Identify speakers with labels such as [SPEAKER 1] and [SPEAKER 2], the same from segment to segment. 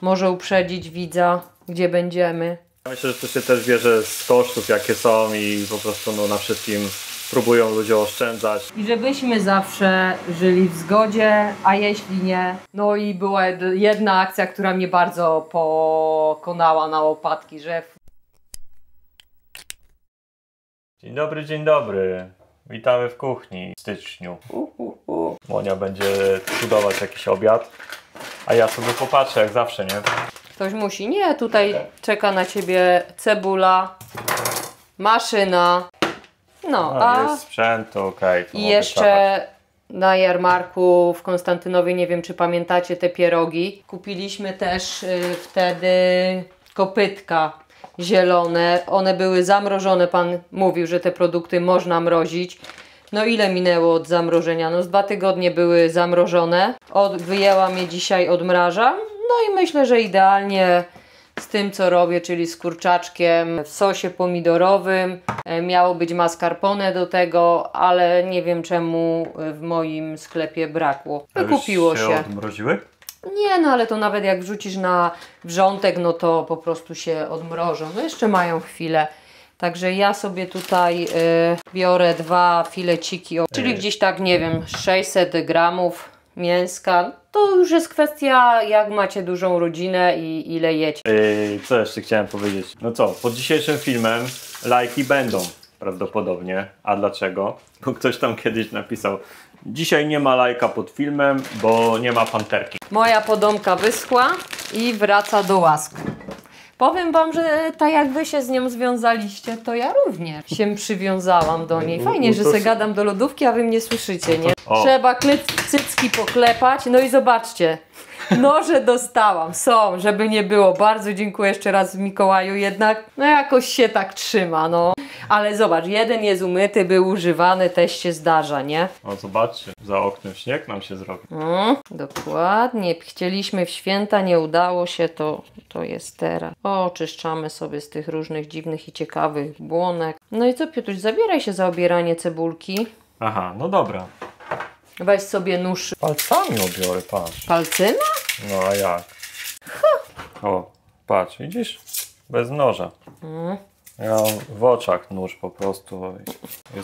[SPEAKER 1] może uprzedzić widza, gdzie będziemy.
[SPEAKER 2] Myślę, że to się też bierze z kosztów, jakie są i po prostu no, na wszystkim próbują ludzie oszczędzać.
[SPEAKER 1] I żebyśmy zawsze żyli w zgodzie, a jeśli nie, no i była jedna akcja, która mnie bardzo pokonała na łopatki, że...
[SPEAKER 2] Dzień dobry, dzień dobry. Witamy w kuchni w styczniu. Monia będzie cudować jakiś obiad, a ja sobie popatrzę jak zawsze, nie?
[SPEAKER 1] Ktoś musi. Nie, tutaj czeka na ciebie cebula, maszyna, no a...
[SPEAKER 2] Jest sprzęt, to okej.
[SPEAKER 1] I jeszcze na jarmarku w Konstantynowie, nie wiem czy pamiętacie te pierogi, kupiliśmy też wtedy kopytka zielone. One były zamrożone, pan mówił, że te produkty można mrozić. No ile minęło od zamrożenia? No z 2 tygodnie były zamrożone. Wyjęłam je dzisiaj, odmrażam. No i myślę, że idealnie z tym co robię, czyli z kurczaczkiem w sosie pomidorowym. Miało być mascarpone do tego, ale nie wiem czemu w moim sklepie brakło. Wykupiło się.
[SPEAKER 2] Odmroziły?
[SPEAKER 1] Nie, no ale to nawet jak wrzucisz na wrzątek, no to po prostu się odmrożą. No jeszcze mają chwilę. Także ja sobie tutaj biorę 2 fileciki, czyli gdzieś tak, nie wiem, 600 gramów mięska. To już jest kwestia, jak macie dużą rodzinę i ile jecie.
[SPEAKER 2] Co jeszcze chciałem powiedzieć? No co, pod dzisiejszym filmem lajki będą prawdopodobnie. A dlaczego? Bo ktoś tam kiedyś napisał: dzisiaj nie ma lajka pod filmem, bo nie ma panterki.
[SPEAKER 1] Moja podomka wyschła i wraca do łask. Powiem wam, że tak jak wy się z nią związaliście, to ja również się przywiązałam do niej. Fajnie, że se gadam do lodówki, a wy mnie słyszycie, nie? Trzeba cycki poklepać, no i zobaczcie. Noże dostałam, są, żeby nie było. Bardzo dziękuję jeszcze raz Mikołaju, jednak no jakoś się tak trzyma, no. Ale zobacz, jeden jest umyty, był używany, też się zdarza, nie?
[SPEAKER 2] O, zobaczcie, za oknem śnieg nam się zrobi.
[SPEAKER 1] Dokładnie, chcieliśmy w święta, nie udało się, to jest teraz. Oczyszczamy sobie z tych różnych dziwnych i ciekawych błonek. No i co, Piotruś, zabieraj się za obieranie cebulki.
[SPEAKER 2] Aha, no dobra.
[SPEAKER 1] Weź sobie nóż.
[SPEAKER 2] Palcami obiorę, patrz.
[SPEAKER 1] Palcyma?
[SPEAKER 2] No a jak? O, patrz, widzisz? Bez noża. Ja mam w oczach nóż po prostu.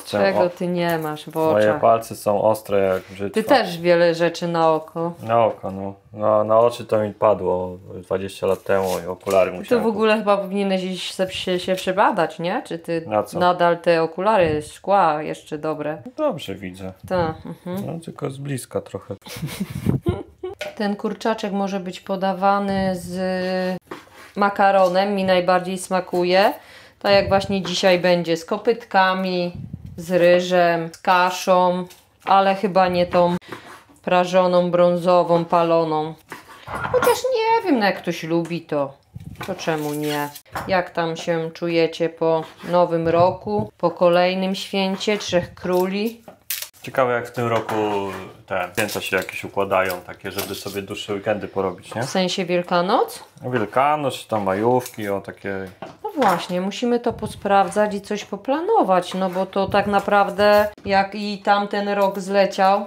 [SPEAKER 1] Czego ty nie masz w oczach?
[SPEAKER 2] Moje palce są ostre jak brzytwa.
[SPEAKER 1] Ty też wiele rzeczy na oko.
[SPEAKER 2] Na oko, no. Na oczy to mi padło 20 lat temu i okulary musiałem
[SPEAKER 1] To w ogóle chyba powinieneś się przebadać, nie? Czy ty
[SPEAKER 2] na co?
[SPEAKER 1] nadal te okulary szkła jeszcze dobre?
[SPEAKER 2] Dobrze widzę.
[SPEAKER 1] Tak.
[SPEAKER 2] No tylko z bliska trochę.
[SPEAKER 1] Ten kurczaczek może być podawany z makaronem, mi najbardziej smakuje. Tak jak właśnie dzisiaj będzie, z kopytkami, z ryżem, z kaszą, ale chyba nie tą prażoną, brązową, paloną. Chociaż nie wiem, no jak ktoś lubi, to czemu nie? Jak tam się czujecie po nowym roku, po kolejnym święcie Trzech Króli?
[SPEAKER 2] Ciekawe jak w tym roku te święta się jakieś układają, takie, żeby sobie dłuższe weekendy porobić, nie?
[SPEAKER 1] W sensie Wielkanoc?
[SPEAKER 2] Wielkanoc, tam majówki, o takie...
[SPEAKER 1] No właśnie, musimy to posprawdzać i coś poplanować, no bo to tak naprawdę jak i tamten rok zleciał,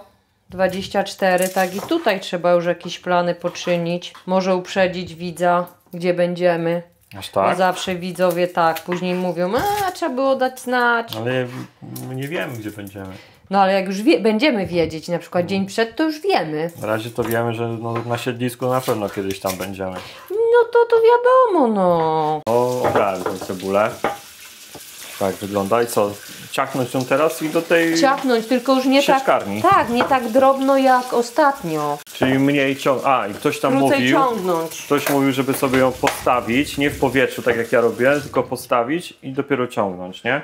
[SPEAKER 1] 24, tak i tutaj trzeba już jakieś plany poczynić. Może uprzedzić widza, gdzie będziemy.
[SPEAKER 2] Aż tak?
[SPEAKER 1] Bo zawsze widzowie tak, później mówią, trzeba było dać znać.
[SPEAKER 2] Ale my nie wiemy gdzie będziemy.
[SPEAKER 1] No ale jak już będziemy wiedzieć, na przykład dzień przed, to już wiemy.
[SPEAKER 2] Na razie to wiemy, że na siedlisku na pewno kiedyś tam będziemy.
[SPEAKER 1] No to wiadomo, no.
[SPEAKER 2] O, obrałem tą cebulę. Tak wygląda i co? Ciachnąć ją teraz i do tej
[SPEAKER 1] ciachnąć, tylko już nie
[SPEAKER 2] sieczkarni.
[SPEAKER 1] tak, nie tak drobno jak ostatnio.
[SPEAKER 2] Czyli mniej ciągnąć. I ktoś tam mówił,
[SPEAKER 1] ciągnąć.
[SPEAKER 2] Ktoś mówił, żeby sobie ją postawić, nie w powietrzu, tak jak ja robiłem, tylko postawić i dopiero ciągnąć, nie?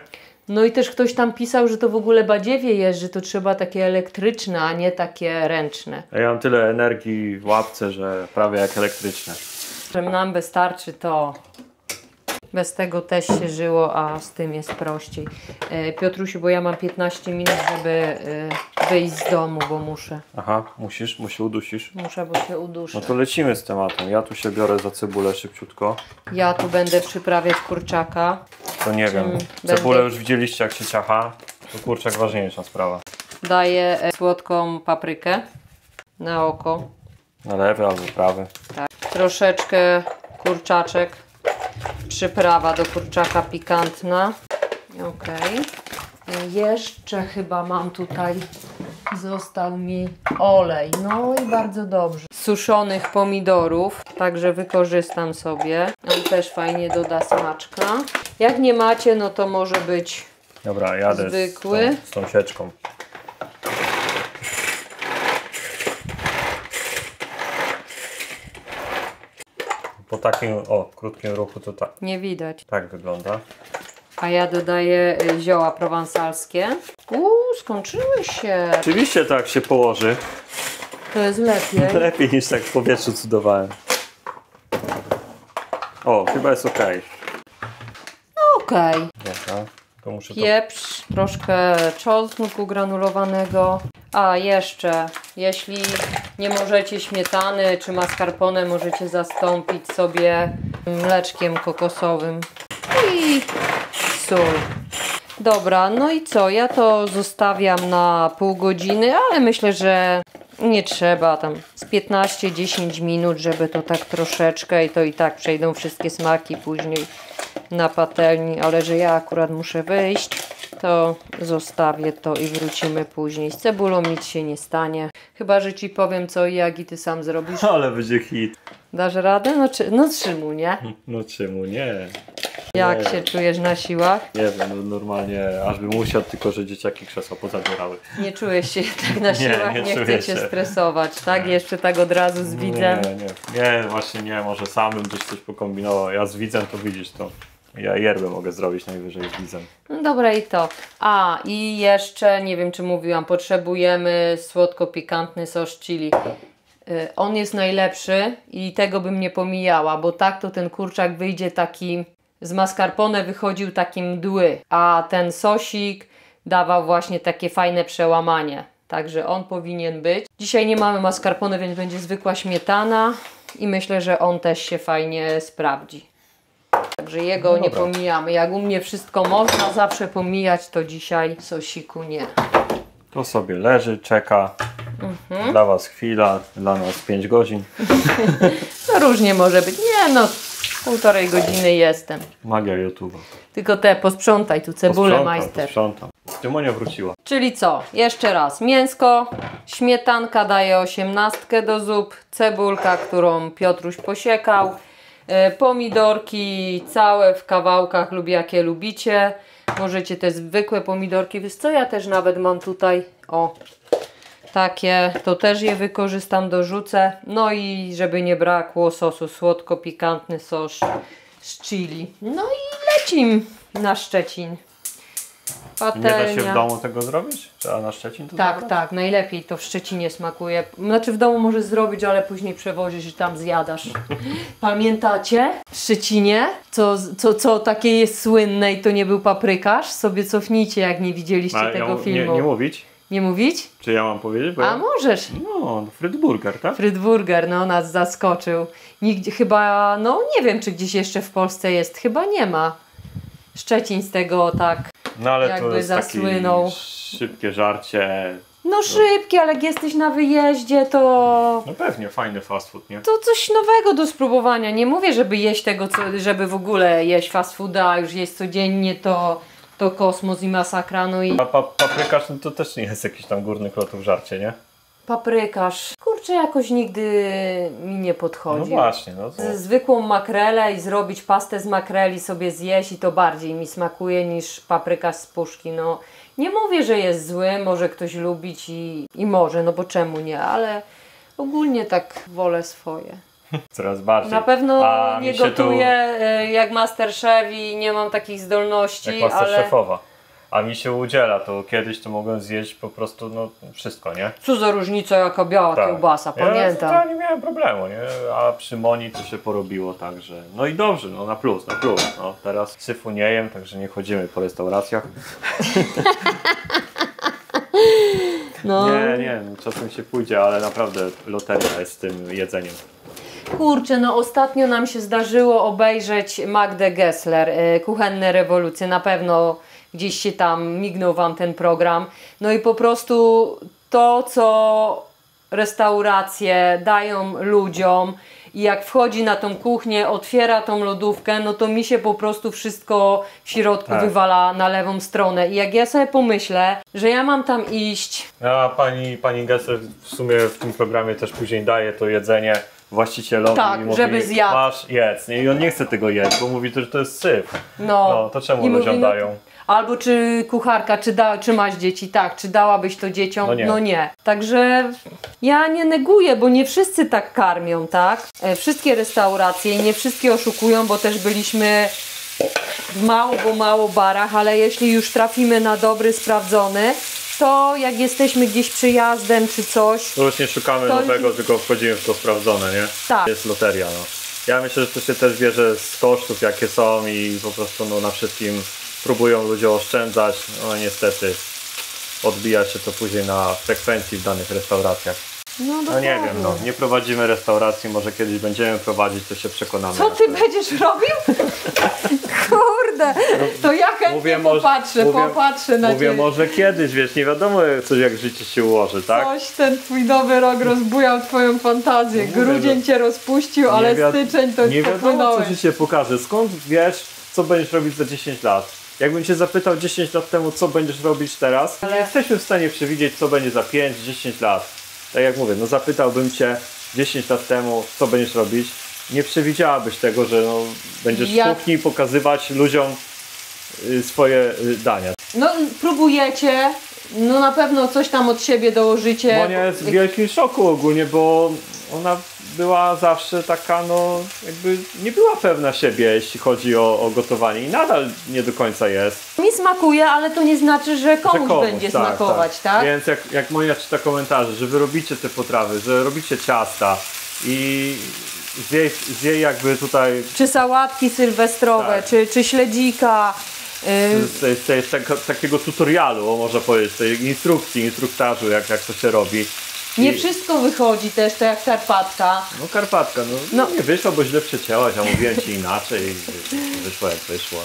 [SPEAKER 1] No i też ktoś tam pisał, że to w ogóle badziewie jest, że to trzeba takie elektryczne, a nie takie ręczne.
[SPEAKER 2] Ja mam tyle energii w łapce, że prawie jak elektryczne.
[SPEAKER 1] Że nam wystarczy to. Bez tego też się żyło, a z tym jest prościej. Piotrusiu, bo ja mam 15 minut, żeby wyjść z domu, bo muszę.
[SPEAKER 2] Aha, musisz, bo się udusisz.
[SPEAKER 1] Muszę, bo się uduszę.
[SPEAKER 2] No to lecimy z tematem. Ja tu się biorę za cebulę szybciutko.
[SPEAKER 1] Ja tu będę przyprawiać kurczaka.
[SPEAKER 2] To nie wiem, cebulę już widzieliście jak się ciacha. To kurczak ważniejsza sprawa.
[SPEAKER 1] Daję słodką paprykę na oko.
[SPEAKER 2] Na lewy albo prawy.
[SPEAKER 1] Tak. troszeczkę kurczaczek, przyprawa do kurczaka pikantna. Ok. Jeszcze chyba mam tutaj, został mi olej, no i bardzo dobrze. Suszonych pomidorów, także wykorzystam sobie. On też fajnie doda smaczka. Jak nie macie, no to może być
[SPEAKER 2] Dobra, jadę
[SPEAKER 1] zwykły.
[SPEAKER 2] z tą sieczką. Po takim, krótkim ruchu to tak,
[SPEAKER 1] Nie widać.
[SPEAKER 2] tak wygląda.
[SPEAKER 1] A ja dodaję zioła prowansalskie. Skończyły się.
[SPEAKER 2] Oczywiście tak się położy.
[SPEAKER 1] To jest lepiej.
[SPEAKER 2] Lepiej niż tak w powietrzu cudowałem. O, chyba jest ok.
[SPEAKER 1] Okej.
[SPEAKER 2] Dobra, to muszę to...
[SPEAKER 1] Pieprz, troszkę czosnku granulowanego. A jeszcze, jeśli nie możecie śmietany czy mascarpone, możecie zastąpić sobie mleczkiem kokosowym. I sól. Dobra, no i co? Ja to zostawiam na pół godziny, ale myślę, że nie trzeba tam z 15-10 minut, żeby to tak troszeczkę i tak przejdą wszystkie smaki później na patelni, ale że ja akurat muszę wyjść, to zostawię to i wrócimy później. Z cebulą nic się nie stanie. Chyba, że Ci powiem co i jak i Ty sam zrobisz.
[SPEAKER 2] Ale będzie hit.
[SPEAKER 1] Dasz radę? No czemu nie?
[SPEAKER 2] No czemu nie?
[SPEAKER 1] Jak się czujesz na siłach?
[SPEAKER 2] Nie wiem, no normalnie aż bym musiał, tylko że dzieciaki krzesła pozabierały.
[SPEAKER 1] Nie czujesz się tak na siłach, nie
[SPEAKER 2] czuję
[SPEAKER 1] chcę Cię
[SPEAKER 2] się.
[SPEAKER 1] stresować, tak? Jeszcze tak od razu z widzem.
[SPEAKER 2] Nie, właśnie nie, może sam bym gdzieś coś pokombinował. Ja z widzem to widzisz to. Ja yerbę mogę zrobić najwyżej z widzem.
[SPEAKER 1] No dobra i to. A i jeszcze, nie wiem czy mówiłam, potrzebujemy słodko-pikantny sos chili. On jest najlepszy i tego bym nie pomijała, bo tak to ten kurczak wyjdzie taki, z mascarpone wychodził taki mdły, a ten sosik dawał właśnie takie fajne przełamanie. Także on powinien być. Dzisiaj nie mamy mascarpone, więc będzie zwykła śmietana i myślę, że on też się fajnie sprawdzi. Także jego nie pomijamy. Jak u mnie wszystko można zawsze pomijać, to dzisiaj sosiku nie.
[SPEAKER 2] To sobie leży, czeka. Dla Was chwila, dla nas 5 godzin.
[SPEAKER 1] To różnie może być. Nie no, 1,5 godziny jestem.
[SPEAKER 2] Magia YouTube'a.
[SPEAKER 1] Tylko posprzątaj tu cebulę, majster.
[SPEAKER 2] Posprzątam. Tymonia wróciła.
[SPEAKER 1] Czyli co? Jeszcze raz. Mięsko, śmietanka daje 18 do zup, cebulka, którą Piotruś posiekał, pomidorki całe w kawałkach lub jakie lubicie. Możecie te zwykłe pomidorki, wiesz co, ja też nawet mam tutaj, takie, to też je wykorzystam, dorzucę. No i żeby nie brakło sosu, słodko-pikantny sos z chili. No i lecim na Szczecin. Patelnia.
[SPEAKER 2] Nie da się w domu tego zrobić? Trzeba na Szczecin to
[SPEAKER 1] Tak,
[SPEAKER 2] zabrać?
[SPEAKER 1] tak, najlepiej to w Szczecinie smakuje. Znaczy w domu możesz zrobić, ale później przewozisz i tam zjadasz. Pamiętacie w Szczecinie, co takie jest słynne i to nie był paprykarz? Sobie cofnijcie, jak nie widzieliście tego filmu.
[SPEAKER 2] Nie mówić?
[SPEAKER 1] Nie mówić?
[SPEAKER 2] Czy ja mam powiedzieć? Bo
[SPEAKER 1] A możesz.
[SPEAKER 2] No, Frytburger, tak?
[SPEAKER 1] Frytburger, no nas zaskoczył. Nigdzie chyba, no nie wiem, czy gdzieś jeszcze w Polsce jest. Chyba nie ma. Szczecin z tego tak
[SPEAKER 2] No ale
[SPEAKER 1] jakby
[SPEAKER 2] to jest
[SPEAKER 1] zasłynął.
[SPEAKER 2] takie szybkie żarcie.
[SPEAKER 1] No szybkie, ale jak jesteś na wyjeździe, to...
[SPEAKER 2] No pewnie, fajny fast food, nie?
[SPEAKER 1] To coś nowego do spróbowania. Nie mówię, żeby jeść tego, żeby w ogóle jeść fast fooda, a już jeść codziennie, to kosmos i masakra. No i
[SPEAKER 2] Paprykarz no to też nie jest jakiś tam górny klotów żarcie, nie?
[SPEAKER 1] paprykarz. Kurczę, jakoś nigdy mi nie podchodzi.
[SPEAKER 2] No właśnie, no to...
[SPEAKER 1] Zwykłą makrelę i zrobić pastę z makreli sobie zjeść i to bardziej mi smakuje niż paprykarz z puszki. No nie mówię, że jest zły, może ktoś lubić i może, no bo czemu nie, ale ogólnie tak wolę swoje.
[SPEAKER 2] Coraz bardziej.
[SPEAKER 1] Na pewno
[SPEAKER 2] A
[SPEAKER 1] nie
[SPEAKER 2] mi się
[SPEAKER 1] gotuję jak Masterchef i nie mam takich zdolności,
[SPEAKER 2] Jak
[SPEAKER 1] ale...
[SPEAKER 2] szefowa. A mi się udziela, to kiedyś to mogłem zjeść po prostu, no wszystko, nie?
[SPEAKER 1] Co za różnica, jaka biała kiełbasa, pamiętam.
[SPEAKER 2] Ja nie miałem problemu, nie? A przy Moni to się porobiło tak, że... No i dobrze, no na plus. No, teraz syfu nie jem, także nie chodzimy po restauracjach.
[SPEAKER 1] No.
[SPEAKER 2] Nie, no, czasem się pójdzie, ale naprawdę loteria jest z tym jedzeniem.
[SPEAKER 1] Kurczę, no ostatnio nam się zdarzyło obejrzeć Magdę Gessler, Kuchenne rewolucje, na pewno gdzieś się tam mignął Wam ten program. No i po prostu to, co restauracje dają ludziom i jak wchodzi na tą kuchnię, otwiera tą lodówkę, no to mi się po prostu wszystko w środku wywala na lewą stronę. I jak ja sobie pomyślę, że ja mam tam iść...
[SPEAKER 2] A pani Gessler w sumie w tym programie też później daje to jedzenie właścicielowi i mówi,
[SPEAKER 1] żeby zjadł.
[SPEAKER 2] masz, jedz. I on nie chce tego jeść, bo mówi, że to jest syf. No to czemu ludziom dają?
[SPEAKER 1] Albo czy kucharka, czy masz dzieci? Tak. Czy dałabyś to dzieciom? No nie. Także ja nie neguję, bo nie wszyscy tak karmią, tak? Wszystkie restauracje i nie wszystkie oszukują, bo też byliśmy w mało barach, ale jeśli już trafimy na dobry, sprawdzony, to jak jesteśmy gdzieś przyjazdem czy coś...
[SPEAKER 2] To już nie szukamy nowego, tylko wchodzimy w to sprawdzone, nie?
[SPEAKER 1] Tak.
[SPEAKER 2] To jest loteria, no. Ja myślę, że to się też bierze z kosztów, jakie są i po prostu no, na wszystkim próbują ludzie oszczędzać. No niestety odbija się to później na frekwencji w danych restauracjach. No nie wiem, no. Nie prowadzimy restauracji, może kiedyś będziemy prowadzić, to się przekonamy.
[SPEAKER 1] Co ty będziesz robił? Kurde, to ja chętnie popatrzę na
[SPEAKER 2] Mówię,
[SPEAKER 1] ciebie.
[SPEAKER 2] może kiedyś, wiesz, nie wiadomo coś jak życie się ułoży, tak?
[SPEAKER 1] Coś ten twój nowy rok rozbujał twoją fantazję. Grudzień cię rozpuścił, ale styczeń to
[SPEAKER 2] nie wiadomo, co życie pokaże. Skąd wiesz, co będziesz robić za 10 lat? Jakbym cię zapytał 10 lat temu, co będziesz robić teraz, nie jesteśmy w stanie przewidzieć, co będzie za 5-10 lat. Tak jak mówię, no zapytałbym cię 10 lat temu, co będziesz robić, nie przewidziałabyś tego, że no, będziesz w kuchni pokazywać ludziom swoje dania.
[SPEAKER 1] No próbujecie, no na pewno coś tam od siebie dołożycie.
[SPEAKER 2] Monia jest w wielkim szoku ogólnie, bo ona była zawsze taka, no jakby nie była pewna siebie, jeśli chodzi o gotowanie i nadal nie do końca jest.
[SPEAKER 1] Mi smakuje, ale to nie znaczy, że komuś będzie smakować, tak?
[SPEAKER 2] Więc jak Monia czyta komentarze, że wy robicie te potrawy, że robicie ciasta i z jej jakby tutaj...
[SPEAKER 1] Czy sałatki sylwestrowe, czy śledzika.
[SPEAKER 2] Z takiego tutorialu, można powiedzieć, tej instrukcji, instruktażu, jak to się robi.
[SPEAKER 1] Nie wszystko wychodzi też, to jak karpatka.
[SPEAKER 2] No karpatka, no nie wyszło, bo źle przecięłaś, a mówiłem ci inaczej. Wyszło jak wyszło.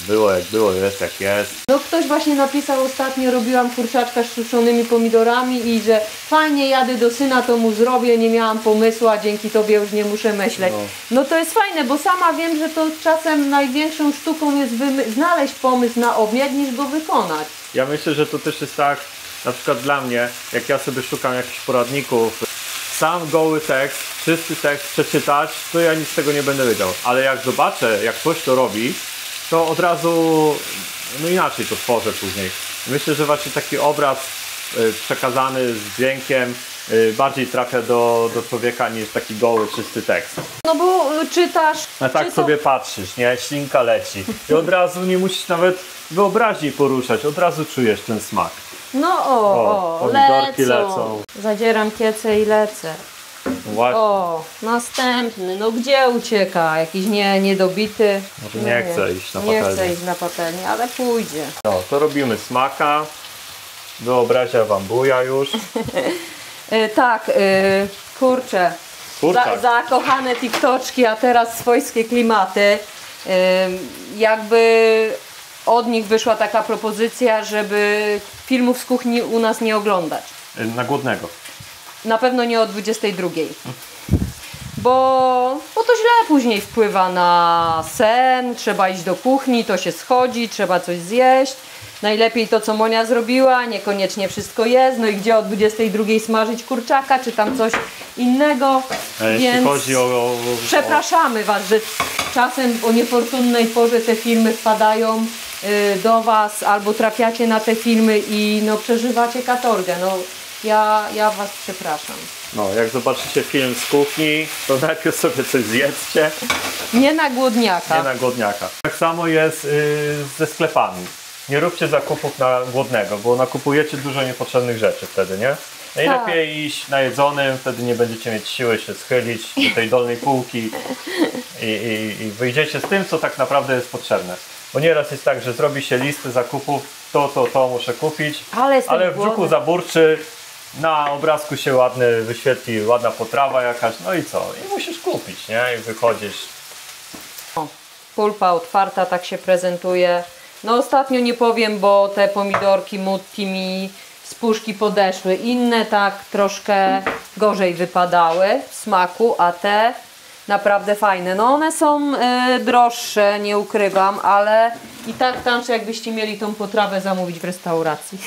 [SPEAKER 2] Było jak było, jest jak jest.
[SPEAKER 1] No ktoś właśnie napisał ostatnio, robiłam kurczaczka z suszonymi pomidorami i że fajnie, jadę do syna, to mu zrobię, nie miałam pomysłu, a dzięki tobie już nie muszę myśleć. No to jest fajne, bo sama wiem, że to czasem największą sztuką jest znaleźć pomysł na obiad, niż go wykonać.
[SPEAKER 2] Ja myślę, że to też jest tak, na przykład dla mnie, jak ja sobie szukam jakichś poradników, sam goły tekst, czysty tekst przeczytać, to ja nic z tego nie będę wiedział. Ale jak zobaczę, jak ktoś to robi, to od razu no inaczej to tworzę później. Myślę, że właśnie taki obraz przekazany z dźwiękiem bardziej trafia do człowieka niż taki goły, czysty tekst.
[SPEAKER 1] No bo czytasz...
[SPEAKER 2] A tak sobie patrzysz, nie? Ślinka leci. I od razu nie musisz nawet wyobraźni poruszać, od razu czujesz ten smak.
[SPEAKER 1] No
[SPEAKER 2] pomidorki lecą.
[SPEAKER 1] Zadzieram kiecę i lecę.
[SPEAKER 2] Właśnie.
[SPEAKER 1] O, następny. No gdzie ucieka? Jakiś niedobity?
[SPEAKER 2] Może nie chce iść na patelnię.
[SPEAKER 1] Nie chce iść na patelnię, ale pójdzie.
[SPEAKER 2] No, to robimy smaka. Wyobraźnia wam buja już.
[SPEAKER 1] Tak, kurczę. Zakochane TikToczki, a teraz swojskie klimaty. Jakby od nich wyszła taka propozycja, żeby filmów z kuchni u nas nie oglądać.
[SPEAKER 2] Na głodnego.
[SPEAKER 1] Na pewno nie o 22. Bo to źle później wpływa na sen, trzeba iść do kuchni, to się schodzi, trzeba coś zjeść. Najlepiej to, co Monia zrobiła, niekoniecznie wszystko jest. No i gdzie o 22 smażyć kurczaka, czy tam coś innego.
[SPEAKER 2] Jeśli chodzi o...
[SPEAKER 1] Przepraszamy Was, że czasem o niefortunnej porze te filmy wpadają do Was, albo trafiacie na te filmy i no, przeżywacie katorgę. No, ja Was przepraszam.
[SPEAKER 2] No, jak zobaczycie film z kuchni, to najpierw sobie coś zjedzcie.
[SPEAKER 1] Nie na głodniaka.
[SPEAKER 2] Nie na głodniaka. Tak samo jest ze sklepami. Nie róbcie zakupów na głodnego, bo nakupujecie dużo niepotrzebnych rzeczy wtedy, nie? Najlepiej iść najedzonym, wtedy nie będziecie mieć siły się schylić do tej dolnej półki i wyjdziecie z tym, co tak naprawdę jest potrzebne. Bo nieraz jest tak, że zrobi się listy zakupów, to muszę kupić, ale w brzuchu zaburczy, na obrazku się ładny wyświetli, ładna potrawa jakaś, no i co? I musisz kupić, nie? I wychodzisz.
[SPEAKER 1] O, pulpa otwarta, tak się prezentuje. No ostatnio nie powiem, bo te pomidorki mutki mi z puszki podeszły. Inne tak troszkę gorzej wypadały w smaku, a te naprawdę fajne. No one są droższe, nie ukrywam, ale i tak tańsze, jakbyście mieli tą potrawę zamówić w restauracji.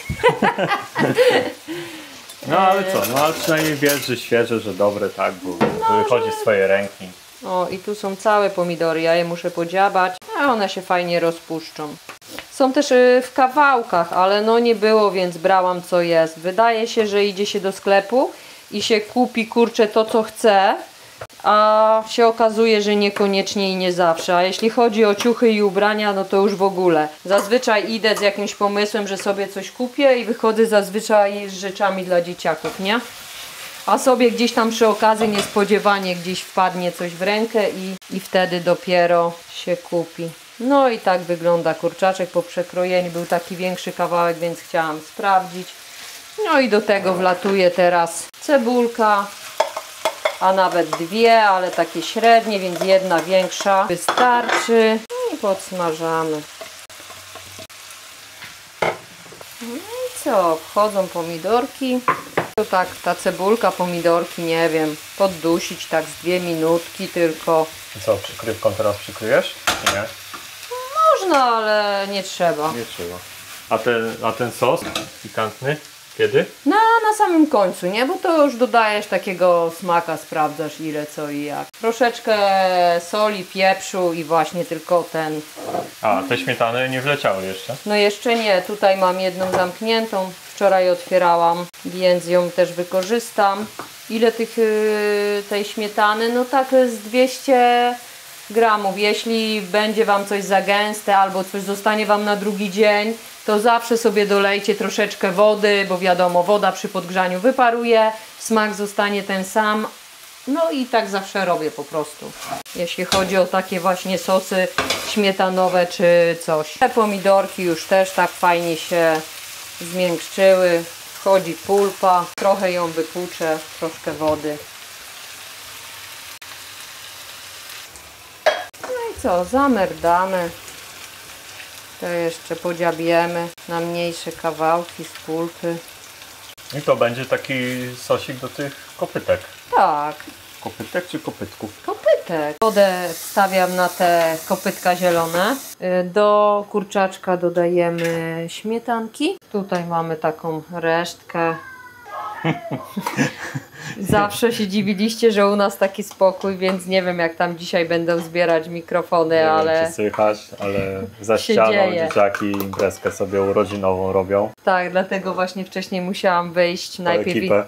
[SPEAKER 2] No ale co, no ale przynajmniej wiesz, że świeże, że dobre, tak, bo wychodzi z swojej ręki.
[SPEAKER 1] O, i tu są całe pomidory, ja je muszę podziabać, a one się fajnie rozpuszczą. Są też w kawałkach, ale no nie było, więc brałam co jest. Wydaje się, że idzie się do sklepu i się kupi, kurczę, to co chce, a się okazuje, że niekoniecznie i nie zawsze. A jeśli chodzi o ciuchy i ubrania, no to już w ogóle. Zazwyczaj idę z jakimś pomysłem, że sobie coś kupię i wychodzę zazwyczaj z rzeczami dla dzieciaków, nie? A sobie gdzieś tam przy okazji niespodziewanie gdzieś wpadnie coś w rękę i wtedy dopiero się kupi. No i tak wygląda kurczaczek po przekrojeniu. Był taki większy kawałek, więc chciałam sprawdzić. No i do tego wlatuje teraz cebulka, a nawet dwie, ale takie średnie, więc jedna większa wystarczy. I podsmażamy. No i co? Wchodzą pomidorki. To tak, ta cebulka, pomidorki, nie wiem, poddusić tak z 2 minutki tylko.
[SPEAKER 2] I co, przykrywką teraz przykryjesz, czy nie?
[SPEAKER 1] Można, ale nie trzeba.
[SPEAKER 2] Nie trzeba. A ten sos pikantny? Kiedy?
[SPEAKER 1] Na samym końcu, nie? Bo to już dodajesz takiego smaka, sprawdzasz ile, co i jak. Troszeczkę soli, pieprzu i właśnie tylko ten.
[SPEAKER 2] A, te śmietany nie wleciały jeszcze?
[SPEAKER 1] No jeszcze nie, tutaj mam jedną zamkniętą. Wczoraj otwierałam, więc ją też wykorzystam. Ile tej śmietany? No tak z 200 gramów. Jeśli będzie Wam coś za gęste albo coś zostanie Wam na drugi dzień, to zawsze sobie dolejcie troszeczkę wody, bo wiadomo, woda przy podgrzaniu wyparuje, smak zostanie ten sam. No i tak zawsze robię po prostu. Jeśli chodzi o takie właśnie sosy śmietanowe czy coś. Te pomidorki już też tak fajnie się zmiękczyły. Wchodzi pulpa, trochę ją wypłuczę, troszkę wody. No i co, zamerdamy. To jeszcze podziabiemy na mniejsze kawałki z pulpy.
[SPEAKER 2] I to będzie taki sosik do tych kopytek.
[SPEAKER 1] Tak.
[SPEAKER 2] Kopytek czy kopytków?
[SPEAKER 1] Kopytek. Wodę wstawiam na te kopytka zielone. Do kurczaczka dodajemy śmietanki. Tutaj mamy taką resztkę. Zawsze się dziwiliście, że u nas taki spokój, więc nie wiem jak tam dzisiaj będą zbierać mikrofony,
[SPEAKER 2] Nie
[SPEAKER 1] ale...
[SPEAKER 2] wiem, czy słychać, ale za ścianą dzieciaki imprezkę sobie urodzinową robią.
[SPEAKER 1] Tak, dlatego właśnie wcześniej musiałam wyjść. Najpierw
[SPEAKER 2] Ekipę.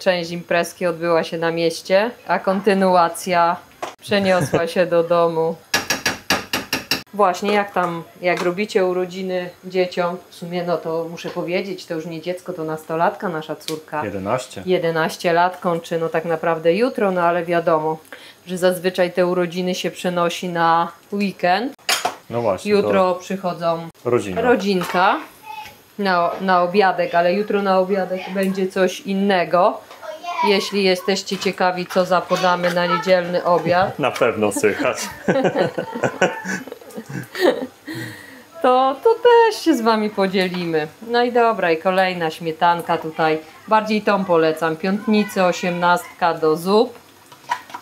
[SPEAKER 1] część imprezki odbyła się na mieście, a kontynuacja przeniosła się do domu. Właśnie, jak robicie urodziny dzieciom, w sumie no to muszę powiedzieć, to już nie dziecko, to nastolatka, nasza córka.
[SPEAKER 2] 11.
[SPEAKER 1] 11 lat kończy, no tak naprawdę jutro, no ale wiadomo, że zazwyczaj te urodziny się przenosi na weekend.
[SPEAKER 2] No właśnie.
[SPEAKER 1] Jutro przychodzą rodzinka na obiadek, ale jutro na obiadek będzie coś innego. Jeśli jesteście ciekawi, co zapodamy na niedzielny obiad,
[SPEAKER 2] Na pewno słychać.
[SPEAKER 1] to też się z Wami podzielimy. No i dobra, i kolejna śmietanka tutaj. Bardziej tą polecam. Piątnicy, 18 do zup.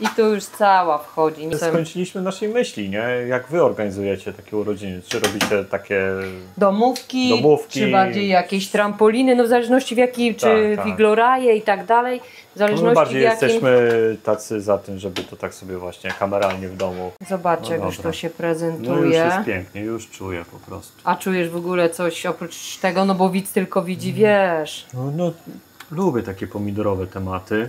[SPEAKER 1] I tu już cała wchodzi.
[SPEAKER 2] Skończyliśmy naszej myśli, nie? Jak Wy organizujecie takie urodziny? Czy robicie takie
[SPEAKER 1] domówki, czy bardziej jakieś trampoliny, no w zależności w jakiej, czy
[SPEAKER 2] tak.
[SPEAKER 1] wigloraje i tak dalej. W zależności
[SPEAKER 2] My bardziej
[SPEAKER 1] w jakim...
[SPEAKER 2] jesteśmy tacy za tym, żeby to tak sobie właśnie kameralnie w domu.
[SPEAKER 1] Zobaczcie, jak już
[SPEAKER 2] dobra.
[SPEAKER 1] to się
[SPEAKER 2] No
[SPEAKER 1] prezentuje.
[SPEAKER 2] już jest pięknie, już czuję po prostu.
[SPEAKER 1] A czujesz w ogóle coś oprócz tego, no bo widz tylko widzi, wiesz.
[SPEAKER 2] No, lubię takie pomidorowe tematy.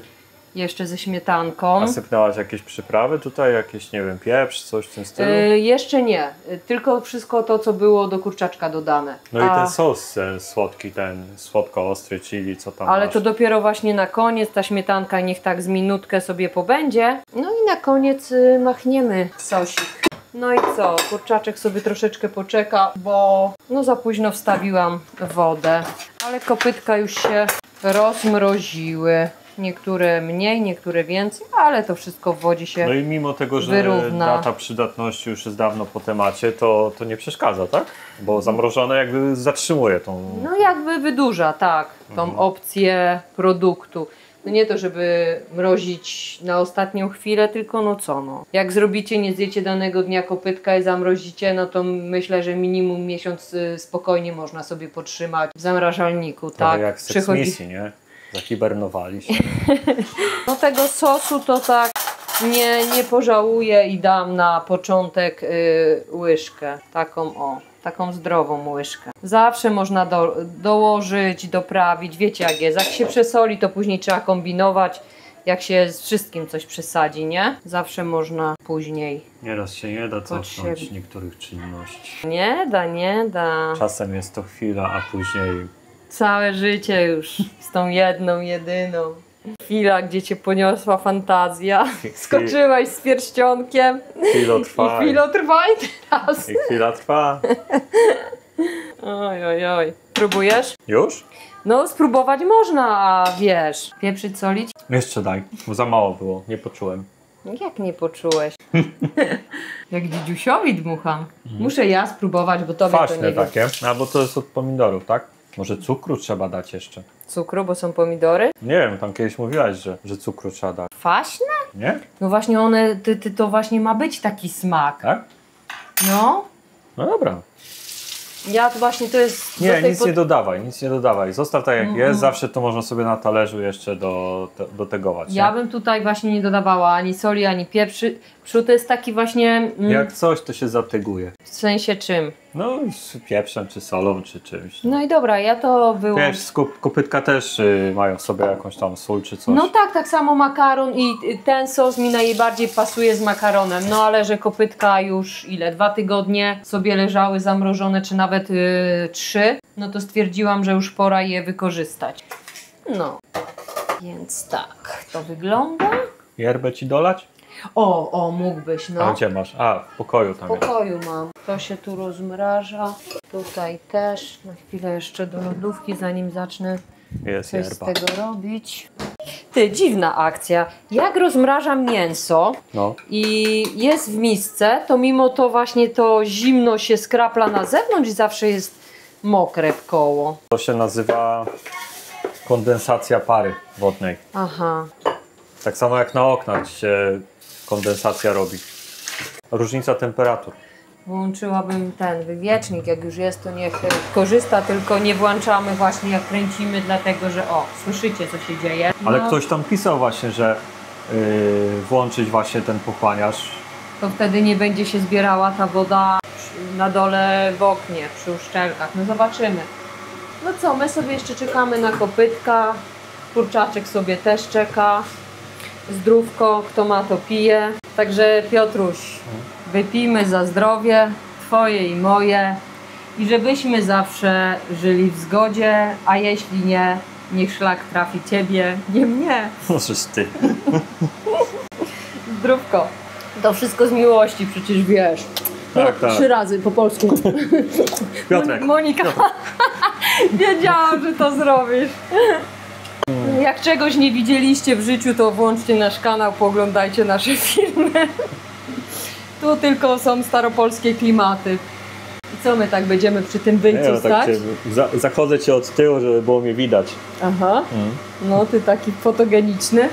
[SPEAKER 1] Jeszcze ze śmietanką.
[SPEAKER 2] A sypnęłaś jakieś przyprawy tutaj? Jakieś, nie wiem, pieprz, coś w tym stylu?
[SPEAKER 1] Jeszcze nie. Tylko wszystko to, co było do kurczaczka dodane.
[SPEAKER 2] No i ten sos słodki, ten słodko-ostry chili, co tam
[SPEAKER 1] Ale
[SPEAKER 2] masz?
[SPEAKER 1] to dopiero właśnie na koniec. Ta śmietanka niech tak z minutkę sobie pobędzie. No i na koniec machniemy sosik. No i co? Kurczaczek sobie troszeczkę poczeka, bo no za późno wstawiłam wodę. Ale kopytka już się rozmroziły. Niektóre mniej, niektóre więcej, ale to wszystko w wodzie się
[SPEAKER 2] No i mimo tego, że
[SPEAKER 1] wyrówna.
[SPEAKER 2] data przydatności już jest dawno po temacie, to nie przeszkadza, tak? Bo zamrożone jakby zatrzymuje tą...
[SPEAKER 1] No jakby wydłuża, tak, tą opcję produktu. No nie to, żeby mrozić na ostatnią chwilę, tylko no co no. Jak zrobicie, nie zjecie danego dnia kopytka i zamrozicie, no to myślę, że minimum miesiąc spokojnie można sobie potrzymać w zamrażalniku,
[SPEAKER 2] Trochę
[SPEAKER 1] tak?
[SPEAKER 2] jak Sex Misji, nie? Zahibernowali się.
[SPEAKER 1] No tego sosu to tak nie pożałuję i dam na początek łyżkę, taką zdrową łyżkę. Zawsze można dołożyć, doprawić, wiecie jak jest, jak się przesoli, to później trzeba kombinować, jak się z wszystkim coś przesadzi, nie? Zawsze można później.
[SPEAKER 2] Nieraz się nie da cofnąć niektórych czynności.
[SPEAKER 1] Nie da.
[SPEAKER 2] Czasem jest to chwila, a później...
[SPEAKER 1] Całe życie już z tą jedną, jedyną. Chwila, gdzie cię poniosła fantazja. Skoczyłaś z pierścionkiem.
[SPEAKER 2] Chwila
[SPEAKER 1] trwa i teraz.
[SPEAKER 2] I chwila trwa.
[SPEAKER 1] Oj. Próbujesz?
[SPEAKER 2] Już?
[SPEAKER 1] No spróbować można, a wiesz. Pieprzyć, solić?
[SPEAKER 2] Jeszcze daj, bo za mało było, nie poczułem.
[SPEAKER 1] Jak nie poczułeś? Jak dzidziusiowi dmucham. Muszę ja spróbować, bo tobie to
[SPEAKER 2] Kwaśne
[SPEAKER 1] nie wiem.
[SPEAKER 2] takie, a bo to jest od pomidorów, tak? Może cukru trzeba dać jeszcze.
[SPEAKER 1] Cukru, bo są pomidory?
[SPEAKER 2] Nie wiem, tam kiedyś mówiłaś, że cukru trzeba dać.
[SPEAKER 1] Kwaśne?
[SPEAKER 2] Nie?
[SPEAKER 1] No właśnie one, to właśnie ma być taki smak.
[SPEAKER 2] Tak?
[SPEAKER 1] No.
[SPEAKER 2] No dobra.
[SPEAKER 1] Ja to właśnie to jest...
[SPEAKER 2] Nie, nic nie dodawaj. Zostaw tak jak jest, zawsze to można sobie na talerzu jeszcze dotegować.
[SPEAKER 1] Ja bym tutaj właśnie nie dodawała ani soli, ani pieprzu. To jest taki właśnie...
[SPEAKER 2] Jak coś, to się zatyguje.
[SPEAKER 1] W sensie czym?
[SPEAKER 2] No, z pieprzem, czy solą, czy czymś.
[SPEAKER 1] No i dobra, ja to wyłączę.
[SPEAKER 2] Wiesz, kopytka też mają sobie jakąś tam sól, czy coś.
[SPEAKER 1] No tak samo makaron i ten sos mi najbardziej pasuje z makaronem. No ale że kopytka już 2 tygodnie sobie leżały zamrożone, czy nawet 3, no to stwierdziłam, że już pora je wykorzystać. No, więc tak to wygląda.
[SPEAKER 2] Yerbę ci dolać?
[SPEAKER 1] O, mógłbyś, no.
[SPEAKER 2] A gdzie masz? A, w pokoju tam
[SPEAKER 1] W pokoju mam. To się tu rozmraża. Tutaj też. Na chwilę jeszcze do lodówki, zanim zacznę
[SPEAKER 2] jest
[SPEAKER 1] coś z
[SPEAKER 2] yerba.
[SPEAKER 1] tego robić. Ty, dziwna akcja. Jak rozmrażam mięso
[SPEAKER 2] No.
[SPEAKER 1] i jest w misce, to mimo to właśnie to zimno się skrapla na zewnątrz i zawsze jest mokre w koło.
[SPEAKER 2] To się nazywa kondensacja pary wodnej.
[SPEAKER 1] Aha.
[SPEAKER 2] Tak samo jak na oknach się kondensacja robi. Różnica temperatur.
[SPEAKER 1] Włączyłabym ten wywiecznik, jak już jest, to niech korzysta, tylko nie włączamy właśnie jak kręcimy, dlatego że słyszycie co się dzieje.
[SPEAKER 2] Ale
[SPEAKER 1] No,
[SPEAKER 2] ktoś tam pisał właśnie, że włączyć właśnie ten pochłaniacz.
[SPEAKER 1] to wtedy nie będzie się zbierała ta woda na dole w oknie, przy uszczelkach. No zobaczymy. No co, my sobie jeszcze czekamy na kopytka. Kurczaczek sobie też czeka. Zdrówko, kto ma to pije. Także Piotruś, wypijmy za zdrowie Twoje i moje i żebyśmy zawsze żyli w zgodzie, a jeśli nie, niech szlak trafi Ciebie, nie mnie.
[SPEAKER 2] Możesz ty.
[SPEAKER 1] Zdrówko. To wszystko z miłości, przecież wiesz.
[SPEAKER 2] Tak, tak.
[SPEAKER 1] 3 razy po polsku.
[SPEAKER 2] Piotrek.
[SPEAKER 1] Monika. Wiedziałam, że to zrobisz. Jak czegoś nie widzieliście w życiu, to włączcie nasz kanał, pooglądajcie nasze filmy. Tu tylko są staropolskie klimaty. I co my tak będziemy przy tym wyjcu stać?
[SPEAKER 2] Zachodzę cię od tyłu, żeby było mnie widać.
[SPEAKER 1] Aha, no ty taki fotogeniczny.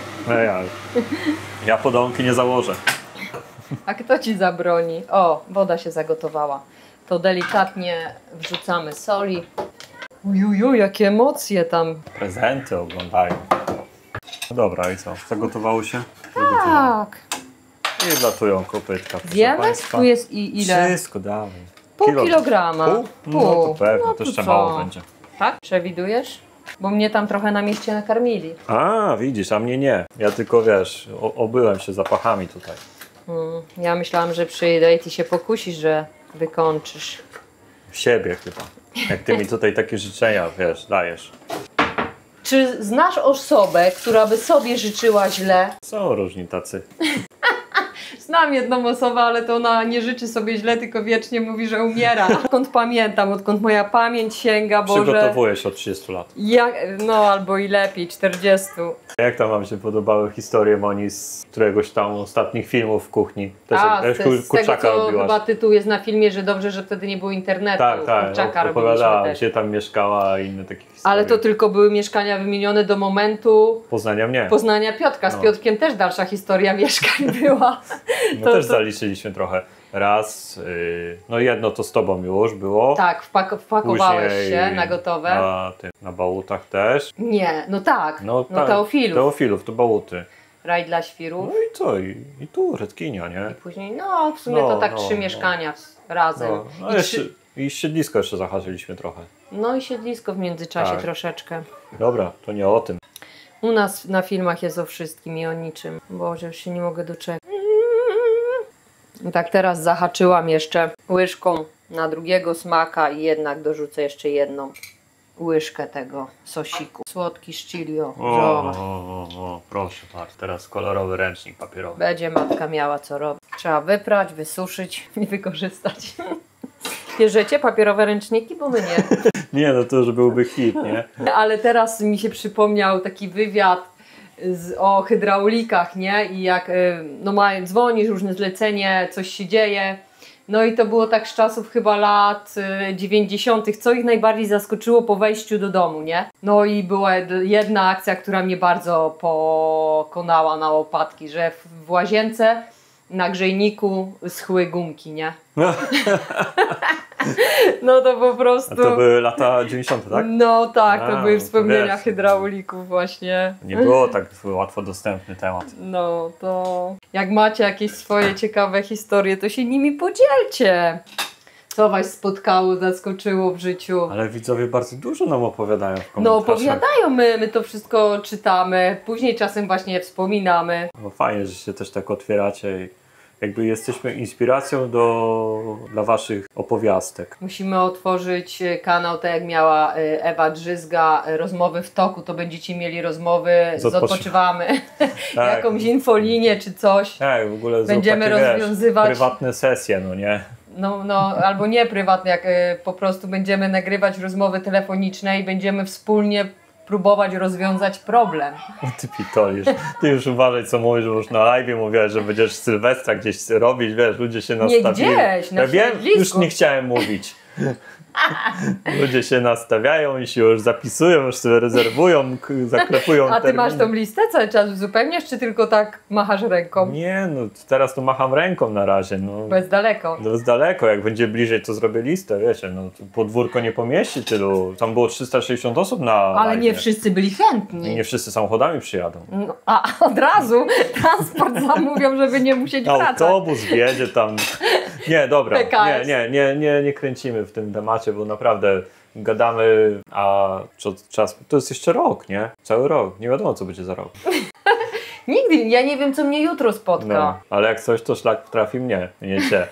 [SPEAKER 2] Ja podomki nie założę.
[SPEAKER 1] A kto ci zabroni? O, woda się zagotowała. To delikatnie wrzucamy soli. Ujuju, jakie emocje tam.
[SPEAKER 2] Prezenty oglądają. No dobra, i co? Zagotowało się?
[SPEAKER 1] Tak.
[SPEAKER 2] I wlatują kopytka. proszę
[SPEAKER 1] Wiemy?
[SPEAKER 2] państwa.
[SPEAKER 1] Tu jest i ile?
[SPEAKER 2] Wszystko dawaj.
[SPEAKER 1] Pół kilograma.
[SPEAKER 2] Pół? No to pewnie,
[SPEAKER 1] No
[SPEAKER 2] to
[SPEAKER 1] to
[SPEAKER 2] jeszcze
[SPEAKER 1] co?
[SPEAKER 2] mało będzie.
[SPEAKER 1] Tak? Przewidujesz? Bo mnie tam trochę na mieście nakarmili.
[SPEAKER 2] A, widzisz, a mnie nie. Ja tylko, wiesz, obyłem się zapachami tutaj.
[SPEAKER 1] Ja myślałam, że przyjdę i ty się pokusisz, że wykończysz.
[SPEAKER 2] Siebie chyba. Jak ty mi tutaj takie życzenia, wiesz, dajesz.
[SPEAKER 1] Czy znasz osobę, która by sobie życzyła źle?
[SPEAKER 2] Są różni tacy.
[SPEAKER 1] Znam jedną osobę, ale to ona nie życzy sobie źle, tylko wiecznie mówi, że umiera. Odkąd pamiętam, odkąd moja pamięć sięga, Boże.
[SPEAKER 2] Przygotowuję się od 30 lat.
[SPEAKER 1] No albo i lepiej, 40.
[SPEAKER 2] Jak tam wam się podobały historie Moni z któregoś tam ostatnich filmów w kuchni? Też
[SPEAKER 1] Z tego, co chyba tytuł jest na filmie, że dobrze, że wtedy nie było internetu.
[SPEAKER 2] Tak,
[SPEAKER 1] Kurczaka
[SPEAKER 2] opowiadała,
[SPEAKER 1] też.
[SPEAKER 2] gdzie tam mieszkała i inne takie historie.
[SPEAKER 1] Ale to tylko były mieszkania wymienione do momentu
[SPEAKER 2] Poznania mnie.
[SPEAKER 1] poznania Piotrka. Z Piotrkiem też dalsza historia mieszkań była.
[SPEAKER 2] No też zaliczyliśmy trochę. Raz, no jedno to z tobą już było.
[SPEAKER 1] Tak, wpakowałeś się na gotowe.
[SPEAKER 2] Na bałutach też.
[SPEAKER 1] Nie, no tak, Teofilów.
[SPEAKER 2] Teofilów, to bałuty.
[SPEAKER 1] Raj dla świrów.
[SPEAKER 2] No i co? I tu Redkinia, nie?
[SPEAKER 1] I później, no w sumie to tak 3 mieszkania razem.
[SPEAKER 2] No i siedlisko jeszcze zahaczyliśmy trochę.
[SPEAKER 1] No i siedlisko w międzyczasie troszeczkę.
[SPEAKER 2] Dobra, to nie o tym.
[SPEAKER 1] U nas na filmach jest o wszystkim i o niczym. Boże, już się nie mogę doczekać. I tak teraz zahaczyłam jeszcze łyżką na drugiego smaka i jednak dorzucę jeszcze jedną łyżkę tego sosiku. Słodki z chili,
[SPEAKER 2] proszę bardzo. Teraz kolorowy ręcznik papierowy.
[SPEAKER 1] Będzie matka miała co robić. Trzeba wyprać, wysuszyć i wykorzystać. Bierzecie papierowe ręczniki? Bo my nie.
[SPEAKER 2] Nie, no to już byłby hit, nie?
[SPEAKER 1] Ale teraz mi się przypomniał taki wywiad o hydraulikach, nie? I jak dzwonisz, różne zlecenie, coś się dzieje. No i to było tak z czasów chyba lat 90. Co ich najbardziej zaskoczyło po wejściu do domu, nie? No i była jedna akcja, która mnie bardzo pokonała na łopatki, że w łazience na grzejniku schły gumki, nie? No to po prostu...
[SPEAKER 2] A to były lata 90, tak?
[SPEAKER 1] No tak, to były wspomnienia hydraulików właśnie.
[SPEAKER 2] Nie było tak łatwo dostępny temat.
[SPEAKER 1] No to jak macie jakieś swoje ciekawe historie, to się nimi podzielcie. Co was spotkało, zaskoczyło w życiu?
[SPEAKER 2] Ale widzowie bardzo dużo nam opowiadają w komentarzach.
[SPEAKER 1] No opowiadają, my to wszystko czytamy, później czasem właśnie wspominamy.
[SPEAKER 2] No fajnie, że się też tak otwieracie i jakby jesteśmy inspiracją dla waszych opowiastek.
[SPEAKER 1] Musimy otworzyć kanał, tak jak miała Ewa Drzyzga, rozmowy w toku, to będziecie mieli rozmowy z odpoczywamy, tak. Jakąś infolinię czy coś.
[SPEAKER 2] Tak, w ogóle
[SPEAKER 1] będziemy rozwiązywać
[SPEAKER 2] prywatne sesje, no nie?
[SPEAKER 1] No, albo nie prywatne, jak po prostu będziemy nagrywać rozmowy telefoniczne i będziemy wspólnie próbować rozwiązać problem.
[SPEAKER 2] No ty pitolisz. Ty już uważaj, co mówisz, bo już na live mówiłaś, że będziesz Sylwestra gdzieś robić, wiesz, ludzie się nastawili.
[SPEAKER 1] Nie gdzieś,
[SPEAKER 2] ja wiem, już nie chciałem mówić. Ludzie się nastawiają i się już zapisują, już sobie rezerwują, zaklepują
[SPEAKER 1] A ty
[SPEAKER 2] terminy.
[SPEAKER 1] masz tą listę cały czas uzupełniasz, czy tylko tak machasz ręką?
[SPEAKER 2] Nie, no teraz to macham ręką na razie. No.
[SPEAKER 1] Bo jest daleko.
[SPEAKER 2] To jest daleko, jak będzie bliżej, to zrobię listę, wiecie, no podwórko nie pomieści tylu. Tam było 360 osób na
[SPEAKER 1] Ale
[SPEAKER 2] live.
[SPEAKER 1] Nie wszyscy byli chętni.
[SPEAKER 2] I nie wszyscy samochodami przyjadą.
[SPEAKER 1] No, a od razu transport zamówią, żeby nie musieć wracać.
[SPEAKER 2] Autobus wjedzie tam. Nie, dobra,
[SPEAKER 1] PKS.
[SPEAKER 2] nie kręcimy w tym temacie, bo naprawdę gadamy, a czas, to jest jeszcze rok, nie? Cały rok, nie wiadomo co będzie za rok.
[SPEAKER 1] Nigdy, ja nie wiem co mnie jutro spotka.
[SPEAKER 2] No, ale jak coś, to szlak trafi mnie, nie cię.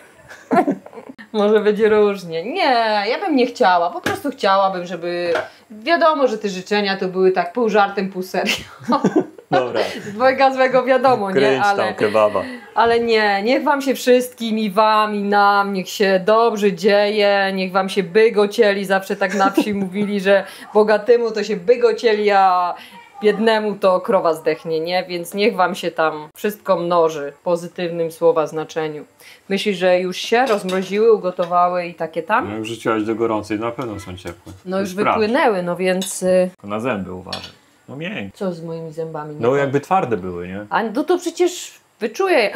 [SPEAKER 1] Może będzie różnie. Nie, ja bym nie chciała, po prostu chciałabym, żeby wiadomo, że te życzenia to były tak pół żartem, pół serio.
[SPEAKER 2] Dobra.
[SPEAKER 1] Z dwojga złego wiadomo, nie?
[SPEAKER 2] Tam kebaba.
[SPEAKER 1] Ale nie, niech wam się wszystkim i wam i nam, niech się dobrze dzieje, niech wam się bygocieli, zawsze tak na wsi mówili, że bogatemu to się bygocieli, a biednemu to krowa zdechnie, nie? Więc niech wam się tam wszystko mnoży w pozytywnym słowa znaczeniu. Myślisz, że już się rozmroziły, ugotowały i takie tam?
[SPEAKER 2] No jak rzuciłaś do gorącej, na pewno są ciepłe.
[SPEAKER 1] No już wypłynęły, no więc...
[SPEAKER 2] Tylko na zęby uważaj. No miękkie.
[SPEAKER 1] Co z moimi zębami?
[SPEAKER 2] No jakby twarde były, nie?
[SPEAKER 1] A no to przecież wyczuję.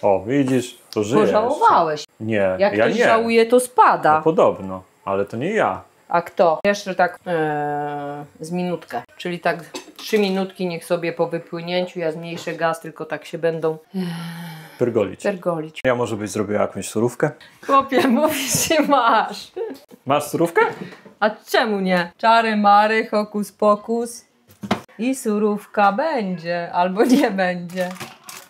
[SPEAKER 2] O, widzisz, to żyjesz.
[SPEAKER 1] Pożałowałeś.
[SPEAKER 2] Nie,
[SPEAKER 1] Jak
[SPEAKER 2] ja
[SPEAKER 1] ktoś
[SPEAKER 2] nie.
[SPEAKER 1] żałuje, to spada.
[SPEAKER 2] No podobno, ale to nie ja.
[SPEAKER 1] A kto? Jeszcze tak z minutkę. Czyli tak 3 minutki niech sobie po wypłynięciu, ja zmniejszę gaz, tylko tak się będą pergolić.
[SPEAKER 2] Ja może byś zrobiła jakąś surówkę?
[SPEAKER 1] Chłopie, mówisz, że masz.
[SPEAKER 2] Masz surówkę?
[SPEAKER 1] A czemu nie? Czary mary, hokus pokus i surówka będzie, albo nie będzie.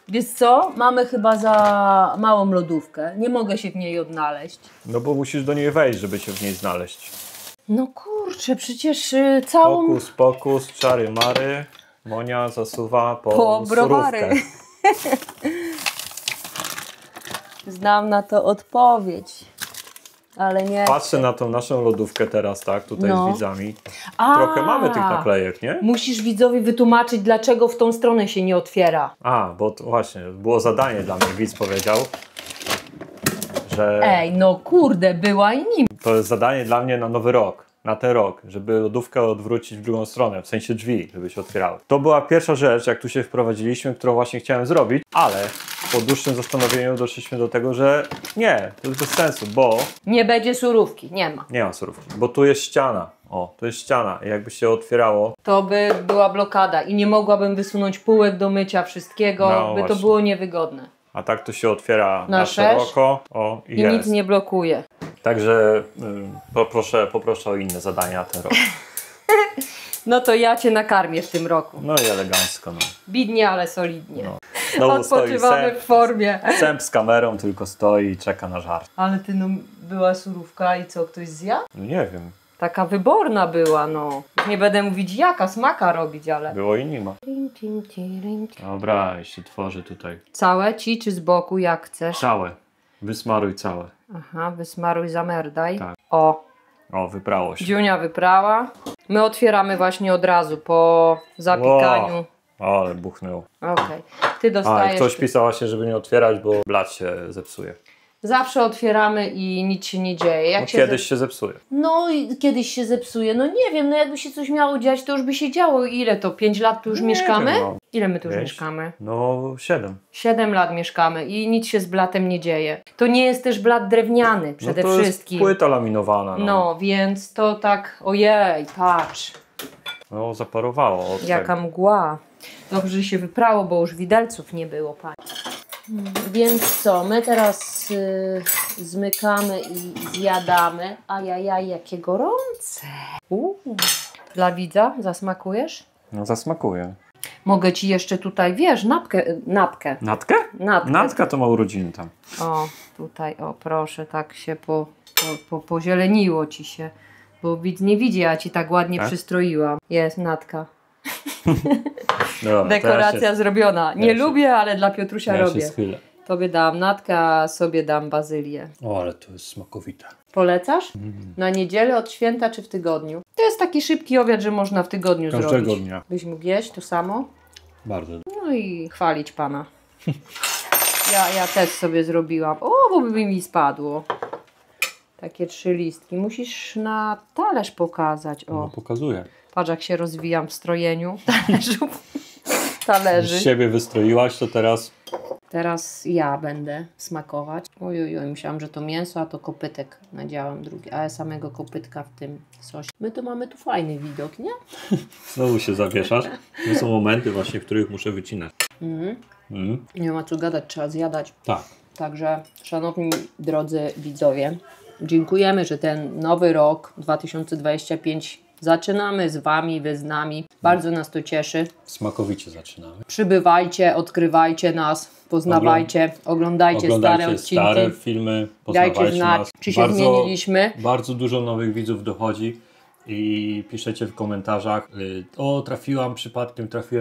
[SPEAKER 1] Wiesz co? Mamy chyba za małą lodówkę. Nie mogę się w niej odnaleźć.
[SPEAKER 2] No bo musisz do niej wejść, żeby się w niej znaleźć.
[SPEAKER 1] No kurczę, przecież całą...
[SPEAKER 2] Hokus pokus, czary mary, Monia zasuwa po
[SPEAKER 1] browary.
[SPEAKER 2] surówkę.
[SPEAKER 1] Znam na to odpowiedź. Ale nie.
[SPEAKER 2] Patrzę na tą naszą lodówkę teraz, tak, tutaj z widzami.
[SPEAKER 1] A,
[SPEAKER 2] Trochę mamy tych naklejek, nie?
[SPEAKER 1] musisz widzowi wytłumaczyć, dlaczego w tą stronę się nie otwiera.
[SPEAKER 2] A, bo to właśnie, było zadanie dla mnie, widz powiedział, że
[SPEAKER 1] Ej, no kurde, była i nim.
[SPEAKER 2] to jest zadanie dla mnie na nowy rok, na ten rok, żeby lodówkę odwrócić w drugą stronę, w sensie drzwi, żeby się otwierały. To była pierwsza rzecz, jak tu się wprowadziliśmy, którą właśnie chciałem zrobić, ale po dłuższym zastanowieniu doszliśmy do tego, że nie, to jest bez sensu, bo
[SPEAKER 1] Nie będzie surówki, nie ma.
[SPEAKER 2] nie ma surówki, bo tu jest ściana. O, tu jest ściana i jakby się otwierało,
[SPEAKER 1] To by była blokada i nie mogłabym wysunąć półek do mycia wszystkiego,
[SPEAKER 2] No
[SPEAKER 1] by to
[SPEAKER 2] właśnie.
[SPEAKER 1] było niewygodne.
[SPEAKER 2] a tak to się otwiera
[SPEAKER 1] Na
[SPEAKER 2] na szeroko. O, i
[SPEAKER 1] I
[SPEAKER 2] jest.
[SPEAKER 1] nic nie blokuje.
[SPEAKER 2] Także poproszę o inne zadania ten rok.
[SPEAKER 1] No to ja Cię nakarmię w tym roku.
[SPEAKER 2] No i elegancko. No.
[SPEAKER 1] Bidnie, ale solidnie.
[SPEAKER 2] No. Znowu stoi
[SPEAKER 1] Odpoczywamy w formie.
[SPEAKER 2] sęp z kamerą, tylko stoi i czeka na żart.
[SPEAKER 1] Ale ty, no, była surówka i co, ktoś zjadł?
[SPEAKER 2] No nie wiem,
[SPEAKER 1] Taka wyborna była, no. Nie będę mówić jaka, smaka robić, ale...
[SPEAKER 2] było i nie ma. Dobra, jeszcze tworzę tutaj.
[SPEAKER 1] Całe ci czy z boku, jak chcesz?
[SPEAKER 2] Całe. Wysmaruj całe.
[SPEAKER 1] Aha, wysmaruj, zamerdaj.
[SPEAKER 2] Tak.
[SPEAKER 1] O,
[SPEAKER 2] O, wyprało się.
[SPEAKER 1] Dziunia wyprała. My otwieramy właśnie od razu po zapikaniu.
[SPEAKER 2] O, ale buchnęło.
[SPEAKER 1] Okej. Ty
[SPEAKER 2] A,
[SPEAKER 1] dostajesz...
[SPEAKER 2] i ktoś pisał właśnie, żeby nie otwierać, bo blat się zepsuje.
[SPEAKER 1] Zawsze otwieramy i nic się nie dzieje. Jak
[SPEAKER 2] No,
[SPEAKER 1] się
[SPEAKER 2] kiedyś się zepsuje.
[SPEAKER 1] No i kiedyś się zepsuje. No nie wiem, no jakby się coś miało dziać, to już by się działo. Ile to? 5 lat tu już
[SPEAKER 2] Nie
[SPEAKER 1] mieszkamy?
[SPEAKER 2] wiem, no.
[SPEAKER 1] Ile my tu już
[SPEAKER 2] Pięć?
[SPEAKER 1] mieszkamy?
[SPEAKER 2] No, 7.
[SPEAKER 1] 7 lat mieszkamy i nic się z blatem nie dzieje. To nie jest też blat drewniany przede
[SPEAKER 2] no to
[SPEAKER 1] wszystkim.
[SPEAKER 2] jest płyta laminowana.
[SPEAKER 1] No, więc to tak, ojej, patrz,
[SPEAKER 2] No, zaparowało od
[SPEAKER 1] jaka
[SPEAKER 2] tego.
[SPEAKER 1] mgła. Dobrze, że się wyprało, bo już widelców nie było, patrz. Więc co, my teraz zmykamy i zjadamy. Ajajaj, jakie gorące. Dla widza zasmakujesz?
[SPEAKER 2] No, zasmakuje.
[SPEAKER 1] Mogę Ci jeszcze tutaj, wiesz, napkę.
[SPEAKER 2] Natkę? Natka to ma urodziny tam.
[SPEAKER 1] O, tutaj, o proszę, tak się pozieleniło Ci się. Bo widz nie widzi, ja Ci tak ładnie przystroiłam. Jest natka.
[SPEAKER 2] Dobra,
[SPEAKER 1] Dekoracja zrobiona. Nie lubię, ale dla Piotrusia
[SPEAKER 2] ja
[SPEAKER 1] robię.
[SPEAKER 2] się schylę.
[SPEAKER 1] Tobie dałam natkę, a sobie dam bazylię.
[SPEAKER 2] O, ale to jest smakowite.
[SPEAKER 1] Polecasz? Na niedzielę od święta czy w tygodniu? To jest taki szybki obiad, że można w tygodniu
[SPEAKER 2] Każdego
[SPEAKER 1] zrobić.
[SPEAKER 2] dnia.
[SPEAKER 1] Byś mógł jeść to samo?
[SPEAKER 2] Bardzo.
[SPEAKER 1] No i chwalić Pana. Ja też sobie zrobiłam. O, bo by mi spadło. Takie 3 listki. Musisz na talerz pokazać. O,
[SPEAKER 2] No, pokazuję.
[SPEAKER 1] patrz jak się rozwijam w strojeniu talerzy.
[SPEAKER 2] Z siebie wystroiłaś, to teraz...
[SPEAKER 1] Teraz ja będę smakować. Oj, myślałam, że to mięso, a to kopytek nadziałam drugi, ale samego kopytka w tym sosie. My tu mamy fajny widok, nie?
[SPEAKER 2] Znowu się zawieszasz. To są momenty właśnie, w których muszę wycinać.
[SPEAKER 1] Nie ma co gadać, trzeba zjadać.
[SPEAKER 2] Tak.
[SPEAKER 1] Także, szanowni drodzy widzowie, dziękujemy, że ten nowy rok 2025 zaczynamy z Wami, Wy z nami. Bardzo nas to cieszy.
[SPEAKER 2] Smakowicie zaczynamy.
[SPEAKER 1] Przybywajcie, odkrywajcie nas, poznawajcie, oglądajcie stare odcinki.
[SPEAKER 2] Stare filmy,
[SPEAKER 1] Dajcie
[SPEAKER 2] poznawajcie
[SPEAKER 1] znać,
[SPEAKER 2] nas.
[SPEAKER 1] czy się zmieniliśmy.
[SPEAKER 2] Bardzo dużo nowych widzów dochodzi i piszecie w komentarzach: o, trafiłem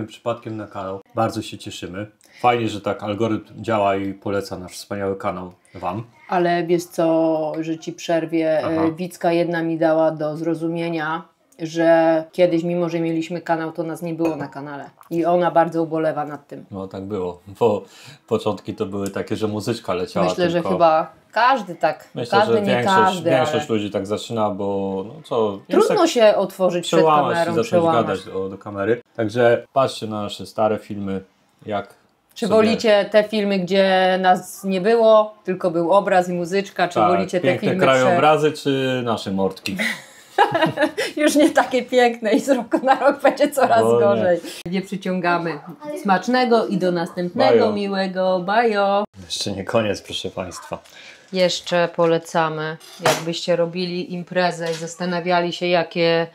[SPEAKER 2] przypadkiem na kanał. Bardzo się cieszymy. Fajnie, że tak algorytm działa i poleca nasz wspaniały kanał Wam.
[SPEAKER 1] Ale wiesz co, że Ci przerwie, Wicka jedna mi dała do zrozumienia, że kiedyś, mimo że mieliśmy kanał, to nas nie było na kanale. I ona bardzo ubolewa nad tym.
[SPEAKER 2] No tak było, bo początki to były takie, że muzyczka leciała.
[SPEAKER 1] Myślę,
[SPEAKER 2] tylko...
[SPEAKER 1] że chyba każdy tak,
[SPEAKER 2] Myślę,
[SPEAKER 1] każdy
[SPEAKER 2] że
[SPEAKER 1] nie
[SPEAKER 2] większość
[SPEAKER 1] ale...
[SPEAKER 2] ludzi tak zaczyna, bo no co...
[SPEAKER 1] Trudno się otworzyć przed kamerą,
[SPEAKER 2] i zacząć gadać do kamery. Także patrzcie na nasze stare filmy, jak...
[SPEAKER 1] Czy wolicie te filmy, gdzie nas nie było, tylko był obraz i muzyczka, czy wolicie te filmy...
[SPEAKER 2] krajobrazy, czy nasze mordki?
[SPEAKER 1] Już nie takie piękne i z roku na rok będzie coraz gorzej. Nie przyciągamy. Smacznego i do następnego
[SPEAKER 2] Bajo.
[SPEAKER 1] Miłego. Bajo!
[SPEAKER 2] Jeszcze nie koniec, proszę Państwa.
[SPEAKER 1] Jeszcze polecamy, jakbyście robili imprezę i zastanawiali się, jakie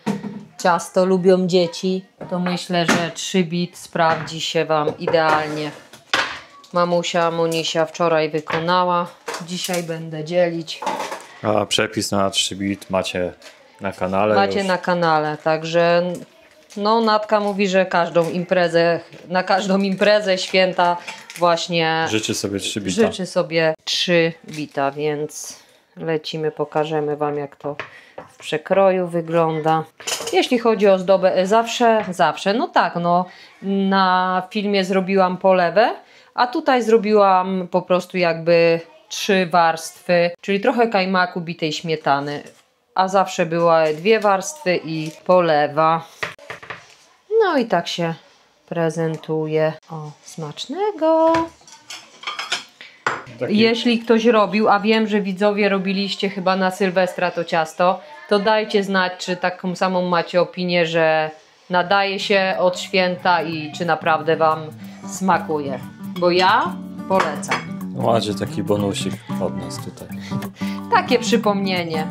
[SPEAKER 1] ciasto lubią dzieci, to myślę, że 3-bit sprawdzi się Wam idealnie. Mamusia Monisia wczoraj wykonała, dzisiaj będę dzielić.
[SPEAKER 2] A przepis na 3-bit macie na kanale.
[SPEAKER 1] Macie na kanale, także No, Natka mówi, że na każdą imprezę święta właśnie
[SPEAKER 2] Życzy sobie 3 bita.
[SPEAKER 1] życzy sobie 3 bita, więc lecimy, pokażemy Wam, jak to w przekroju wygląda. Jeśli chodzi o ozdobę, zawsze, no tak, no na filmie zrobiłam polewę, a tutaj zrobiłam po prostu jakby 3 warstwy, czyli trochę kajmaku, bitej śmietany, a zawsze były 2 warstwy i polewa. No i tak się prezentuje. O, smacznego! Jeśli ktoś robił, a wiem, że widzowie robiliście chyba na Sylwestra to ciasto, to dajcie znać, czy taką samą macie opinię, że nadaje się od święta i czy naprawdę Wam smakuje. Bo ja polecam.
[SPEAKER 2] Macie taki bonusik od nas tutaj.
[SPEAKER 1] Takie przypomnienie.